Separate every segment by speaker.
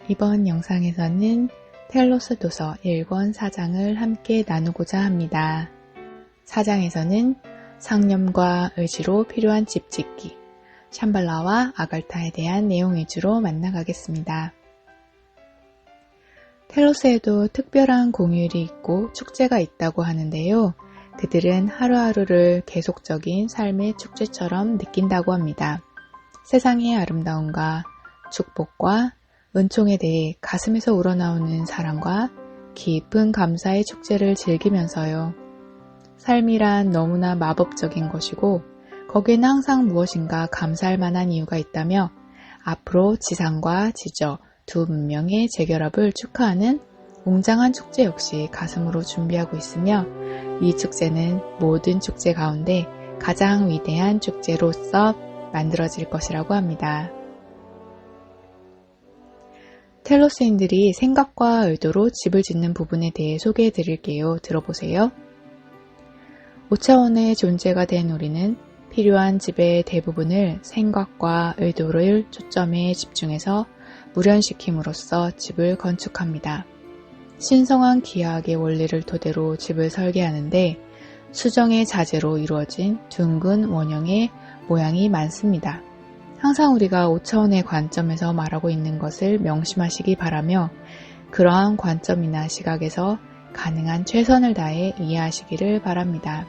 Speaker 1: 이번 영상에서는 텔로스 도서 1권 4장을 함께 나누고자 합니다. 4장에서는 상념과 의지로 필요한 집 짓기, 샴발라와 아갈타에 대한 내용 위주로 만나가겠습니다. 텔로스에도 특별한 공휴일이 있고 축제가 있다고 하는데요. 그들은 하루하루를 계속적인 삶의 축제처럼 느낀다고 합니다. 세상의 아름다움과 축복과 은총에 대해 가슴에서 우러나오는 사랑과 깊은 감사의 축제를 즐기면서요. 삶이란 너무나 마법적인 것이고 거기에는 항상 무엇인가 감사할 만한 이유가 있다며 앞으로 지상과 지저 두 문명의 재결합을 축하하는 웅장한 축제 역시 가슴으로 준비하고 있으며 이 축제는 모든 축제 가운데 가장 위대한 축제로서 만들어질 것이라고 합니다. 텔로스인들이 생각과 의도로 집을 짓는 부분에 대해 소개해 드릴게요. 들어보세요. 5차원의 존재가 된 우리는 필요한 집의 대부분을 생각과 의도를 초점에 집중해서 무련시킴으로써 집을 건축합니다. 신성한 기하학의 원리를 토대로 집을 설계하는데 수정의 자재로 이루어진 둥근 원형의 모양이 많습니다. 항상 우리가 5차원의 관점에서 말하고 있는 것을 명심하시기 바라며 그러한 관점이나 시각에서 가능한 최선을 다해 이해하시기를 바랍니다.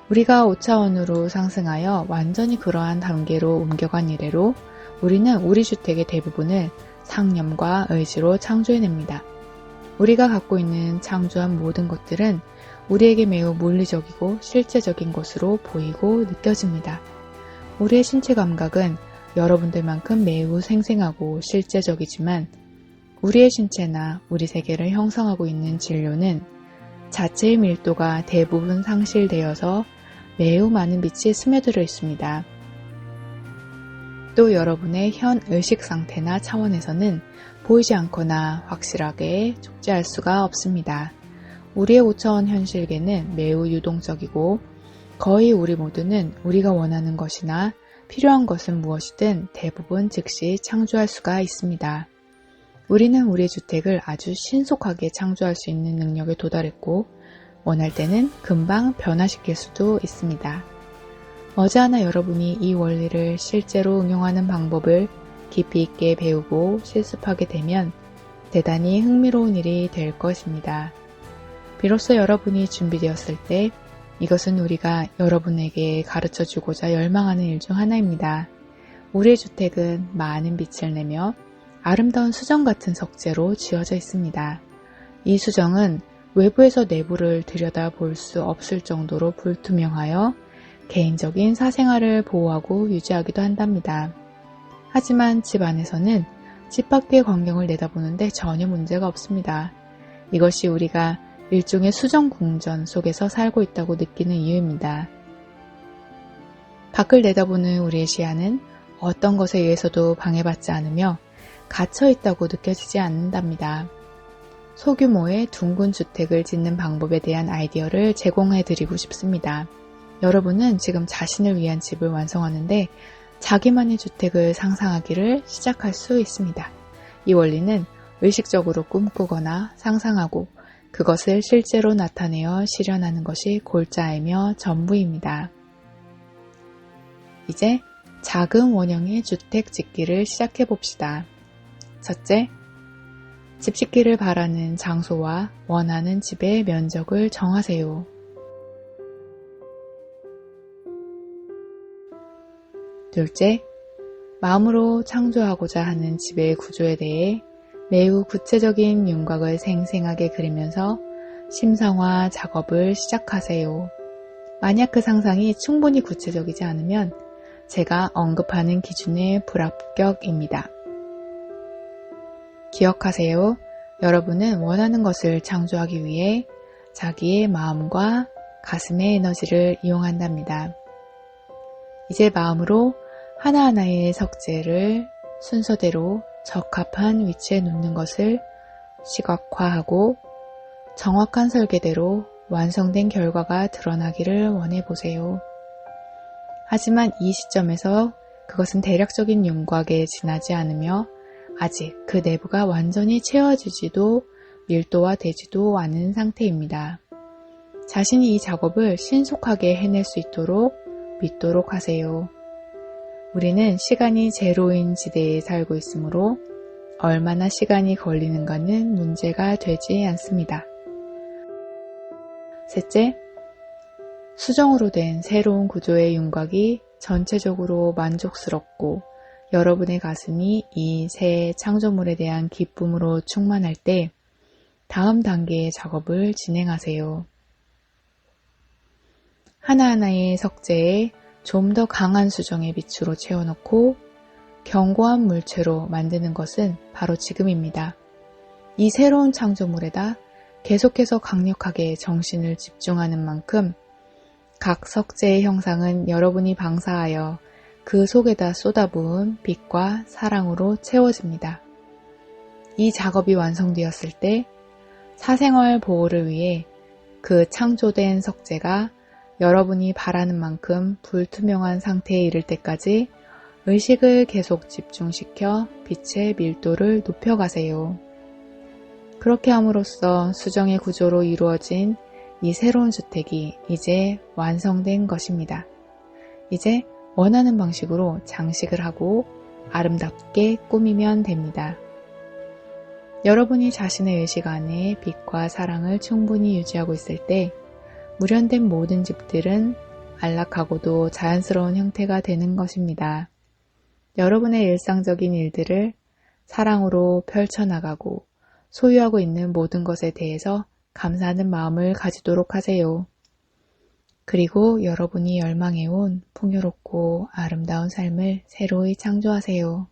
Speaker 1: 우리가 5차원으로 상승하여 완전히 그러한 단계로 옮겨간 이래로 우리는 우리 주택의 대부분을 상념과 의지로 창조해냅니다. 우리가 갖고 있는 창조한 모든 것들은 우리에게 매우 물리적이고 실제적인 것으로 보이고 느껴집니다. 우리의 신체 감각은 여러분들만큼 매우 생생하고 실제적이지만 우리의 신체나 우리 세계를 형성하고 있는 진료는 자체의 밀도가 대부분 상실되어서 매우 많은 빛이 스며들어 있습니다. 또 여러분의 현 의식 상태나 차원에서는 보이지 않거나 확실하게 촉지할 수가 없습니다. 우리의 5차원 현실계는 매우 유동적이고 거의 우리 모두는 우리가 원하는 것이나 필요한 것은 무엇이든 대부분 즉시 창조할 수가 있습니다. 우리는 우리의 주택을 아주 신속하게 창조할 수 있는 능력에 도달했고 원할 때는 금방 변화시킬 수도 있습니다. 머지않아 여러분이 이 원리를 실제로 응용하는 방법을 깊이 있게 배우고 실습하게 되면 대단히 흥미로운 일이 될 것입니다. 비로소 여러분이 준비되었을 때 이것은 우리가 여러분에게 가르쳐주고자 열망하는 일 중 하나입니다. 우리의 주택은 많은 빛을 내며 아름다운 수정 같은 석재로 지어져 있습니다. 이 수정은 외부에서 내부를 들여다볼 수 없을 정도로 불투명하여 개인적인 사생활을 보호하고 유지하기도 한답니다. 하지만 집 안에서는 집 밖의 광경을 내다보는데 전혀 문제가 없습니다. 이것이 우리가 일종의 수정 궁전 속에서 살고 있다고 느끼는 이유입니다. 밖을 내다보는 우리의 시야는 어떤 것에 의해서도 방해받지 않으며 갇혀 있다고 느껴지지 않는답니다. 소규모의 둥근 주택을 짓는 방법에 대한 아이디어를 제공해 드리고 싶습니다. 여러분은 지금 자신을 위한 집을 완성하는데 자기만의 주택을 상상하기를 시작할 수 있습니다. 이 원리는 의식적으로 꿈꾸거나 상상하고 그것을 실제로 나타내어 실현하는 것이 골자이며 전부입니다. 이제 작은 원형의 주택 짓기를 시작해 봅시다. 첫째, 집 짓기를 바라는 장소와 원하는 집의 면적을 정하세요. 둘째, 마음으로 창조하고자 하는 집의 구조에 대해 매우 구체적인 윤곽을 생생하게 그리면서 심상화 작업을 시작하세요. 만약 그 상상이 충분히 구체적이지 않으면 제가 언급하는 기준의 불합격입니다. 기억하세요. 여러분은 원하는 것을 창조하기 위해 자기의 마음과 가슴의 에너지를 이용한답니다. 이제 마음으로 하나하나의 석재를 순서대로 적합한 위치에 놓는 것을 시각화하고 정확한 설계대로 완성된 결과가 드러나기를 원해 보세요. 하지만 이 시점에서 그것은 대략적인 윤곽에 지나지 않으며 아직 그 내부가 완전히 채워지지도 밀도화되지도 않은 상태입니다. 자신이 이 작업을 신속하게 해낼 수 있도록 믿도록 하세요. 우리는 시간이 제로인 지대에 살고 있으므로 얼마나 시간이 걸리는가는 문제가 되지 않습니다. 셋째, 수정으로 된 새로운 구조의 윤곽이 전체적으로 만족스럽고 여러분의 가슴이 이 새 창조물에 대한 기쁨으로 충만할 때 다음 단계의 작업을 진행하세요. 하나하나의 석재에 좀 더 강한 수정의 빛으로 채워넣고 견고한 물체로 만드는 것은 바로 지금입니다. 이 새로운 창조물에다 계속해서 강력하게 정신을 집중하는 만큼 각 석재의 형상은 여러분이 방사하여 그 속에다 쏟아부은 빛과 사랑으로 채워집니다. 이 작업이 완성되었을 때 사생활 보호를 위해 그 창조된 석재가 여러분이 바라는 만큼 불투명한 상태에 이를 때까지 의식을 계속 집중시켜 빛의 밀도를 높여가세요. 그렇게 함으로써 수정의 구조로 이루어진 이 새로운 주택이 이제 완성된 것입니다. 이제 원하는 방식으로 장식을 하고 아름답게 꾸미면 됩니다. 여러분이 자신의 의식 안에 빛과 사랑을 충분히 유지하고 있을 때 무련된 모든 집들은 안락하고도 자연스러운 형태가 되는 것입니다. 여러분의 일상적인 일들을 사랑으로 펼쳐나가고 소유하고 있는 모든 것에 대해서 감사하는 마음을 가지도록 하세요. 그리고 여러분이 열망해온 풍요롭고 아름다운 삶을 새로이 창조하세요.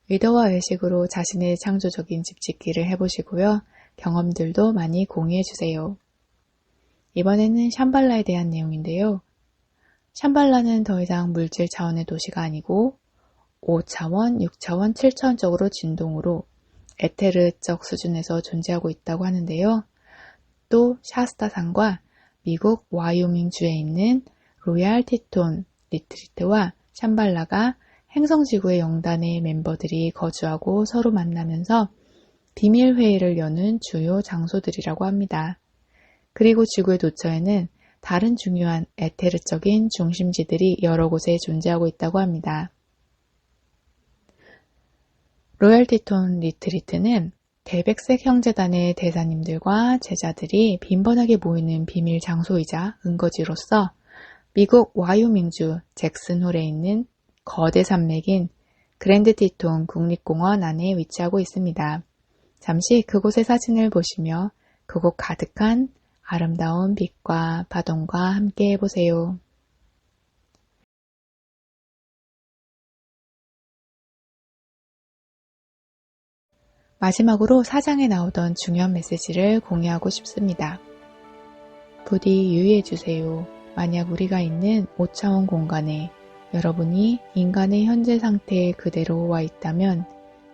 Speaker 1: 의도와 의식으로 자신의 창조적인 집짓기를 해보시고요. 경험들도 많이 공유해주세요. 이번에는 샴발라에 대한 내용인데요. 샴발라는 더 이상 물질 차원의 도시가 아니고 5차원, 6차원, 7차원적으로 진동으로 에테르적 수준에서 존재하고 있다고 하는데요. 또 샤스타산과 미국 와이오밍주에 있는 로얄 티톤 리트리트와 샴발라가 행성지구의 영단의 멤버들이 거주하고 서로 만나면서 비밀회의를 여는 주요 장소들이라고 합니다. 그리고 지구의 도처에는 다른 중요한 에테르적인 중심지들이 여러 곳에 존재하고 있다고 합니다. 로얄 티톤 리트리트는 대백색 형제단의 대사님들과 제자들이 빈번하게 모이는 비밀 장소이자 은거지로서 미국 와이오밍주 잭슨홀에 있는 거대 산맥인 그랜드 티톤 국립공원 안에 위치하고 있습니다. 잠시 그곳의 사진을 보시며 그곳 가득한 아름다운 빛과 바동과 함께 해보세요. 마지막으로 4장에 나오던 중요한 메시지를 공유하고 싶습니다. 부디 유의해주세요. 만약 우리가 있는 5차원 공간에 여러분이 인간의 현재 상태에 그대로 와 있다면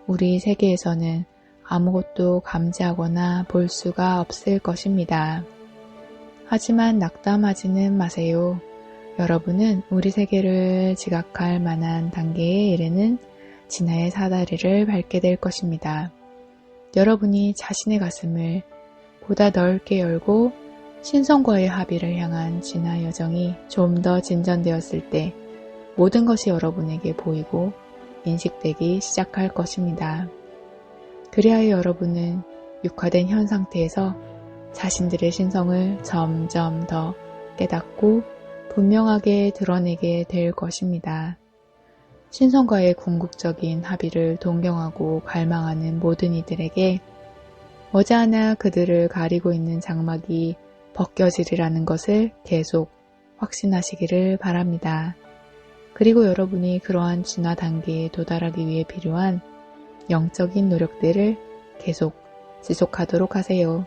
Speaker 1: 우리 세계에서는 아무것도 감지하거나 볼 수가 없을 것입니다. 하지만 낙담하지는 마세요. 여러분은 우리 세계를 지각할 만한 단계에 이르는 진화의 사다리를 밟게 될 것입니다. 여러분이 자신의 가슴을 보다 넓게 열고 신성과의 합의를 향한 진화 여정이 좀 더 진전되었을 때 모든 것이 여러분에게 보이고 인식되기 시작할 것입니다. 그리하여 여러분은 육화된 현 상태에서 자신들의 신성을 점점 더 깨닫고 분명하게 드러내게 될 것입니다. 신성과의 궁극적인 합의를 동경하고 갈망하는 모든 이들에게 머지않아 그들을 가리고 있는 장막이 벗겨지리라는 것을 계속 확신하시기를 바랍니다. 그리고 여러분이 그러한 진화 단계에 도달하기 위해 필요한 영적인 노력들을 계속 지속하도록 하세요.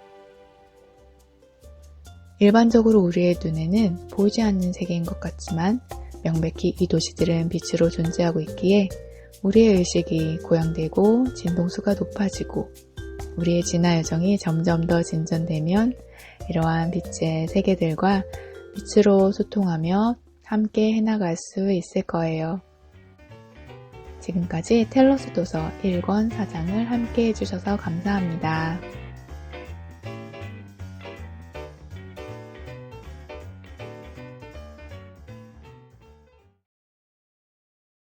Speaker 1: 일반적으로 우리의 눈에는 보이지 않는 세계인 것 같지만 명백히 이 도시들은 빛으로 존재하고 있기에 우리의 의식이 고양되고 진동수가 높아지고 우리의 진화 여정이 점점 더 진전되면 이러한 빛의 세계들과 빛으로 소통하며 함께 해나갈 수 있을 거예요. 지금까지 텔러스 도서 1권 4장을 함께 해주셔서 감사합니다.